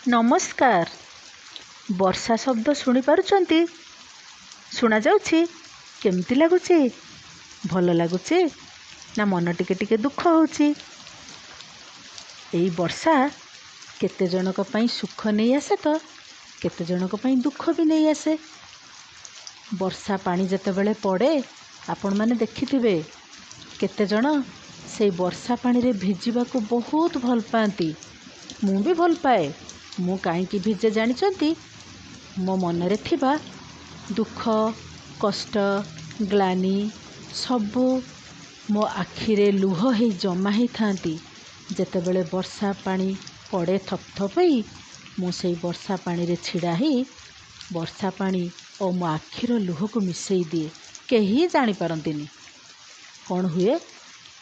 नमस्कार। वर्षा शब्द शुणी पारुचंती? शुणा जाउछि? केमती लागुछि? भल लागुछि ना मन टिके टिके दुख होउछि? एई वर्षा केते जनक पई सुख नहीं आसे तो केते जनक पई दुख भी नहीं आसे। वर्षा पानी जेतेबेले पड़े आपण माने देखिथिबे केते जन से वर्षा पानी रे भिजिबाकू बहुत भल पाती। मु भी भल पाए। मु काईकी भिजे जानिचंती? मो मनरे थिबा दुख कष्ट ग्लानी सबू मो आखिरे लुह ही जमा ही थांती। जेतेबेले वर्षा पानी पड़े थपथप ही मु सेई वर्षा पानी रे छिड़ा ही वर्षा पानी और मो आखिर लुह को मिसई दिए। केही जानी पारंतिनी कौन हुए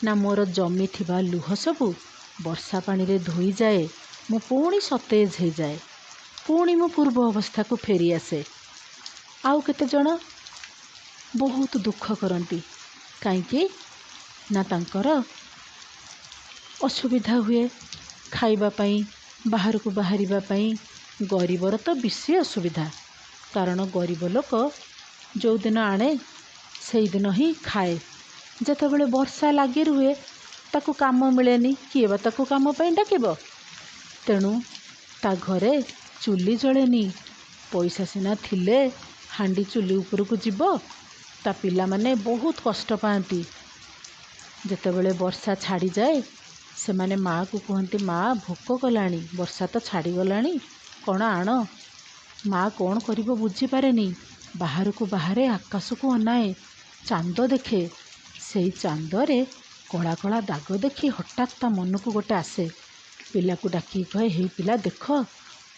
ना मोर जमी थिबा लुह सबू वर्षा पानी रे धोई जाए। मु पुणी सतेज हो जाए, पुणी मो पूर्व अवस्था को फेरी आसे। आउ केते जण बहुत दुख करती कहीं ना तांकर असुविधा हुए खाइबा पई बाहर को बाहरिबा पई। गरीबर तो बेसी असुविधा, कारण गरीब लोक जो दिन आने से दिन ही खाए। जेतेबेले वर्षा लगी रुहे ताकू काम मिलेनी, किए बा ताकू काम पई डाकिबो? तेणु ता घरे चुली जलेनी। पैसा सिना थिले हांडी चुली ऊपर को जीवो, ता पिला माने बहुत कष्ट पाती। जेतेबेले वर्षा छाड़ी जाए से माने माँ को कहती, माँ भोक कलानी, वर्षा तो छाड़ी गलानी, कौन आण। माँ कौन करिबो बुझी पारेनी। बाहर को बाहरे आकाश को अनाए, चांद देखे। सेई चांदरे कला कला दाग देखी हठात ता मन को गोटे आसे। पिला को डाकी कहे, हे पिला देख,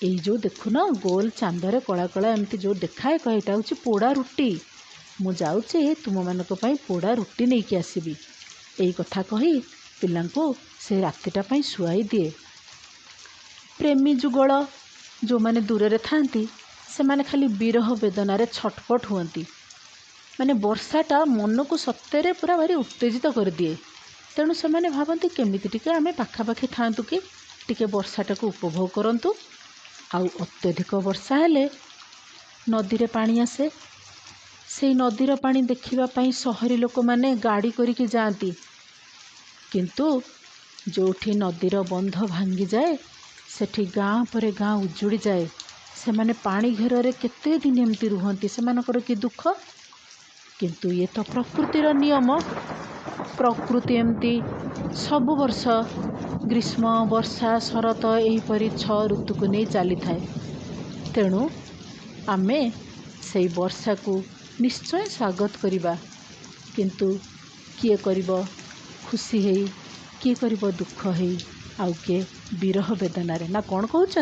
एई जो देखु न गोल चांदरे कला कला एमती जो देखाए, कहे एटा होछि पोड़ा रुटी। मु जाउछि तुम मानक पई पोड़ा रुटी नहीं कि आसीबी। एई कथा कही पिलांको से रातिटा पई सुआई दिए। प्रेमी जुगल जो माने दूर रे थांती से माने खाली विरह वेदनारे छटपट हुअंती। माने वर्षाटा मन को सत्ୟରେ पूरा भारी उत्तेजित कर दिए। तेणु से माने भावती केमिति टिके आमे पाखापाखि थांतु कि टिके वर्षाटा को उपभोग करंतु। आउ अत्यधिक वर्षा हेले नदी रे पानी आसे। से नदीर पानी देखिबा पई शहरी लोक माने गाड़ी करिकी जाती, किंतु जोठी नदीर बंध भांगी जाए सेठी गाँ परे गाँ उजुड़ी जाए। से माने पानी घेर रे केते दिन एमती रुहंती, सेमानकर कि दुख। किंतु ये तो प्रकृतिर नियम। प्रकृति एमती सब वर्ष ग्रीष्म वर्षा शरत एहीपरी 6 ऋतु को नहीं चली थाए। तेणु आमे से वर्षा को निश्चय स्वागत करिबा। किंतु किए करिबो खुशी हेई, किए करिबो दुख हेई, आउ किए विरह वेदना रे, ना कौन कहउछ।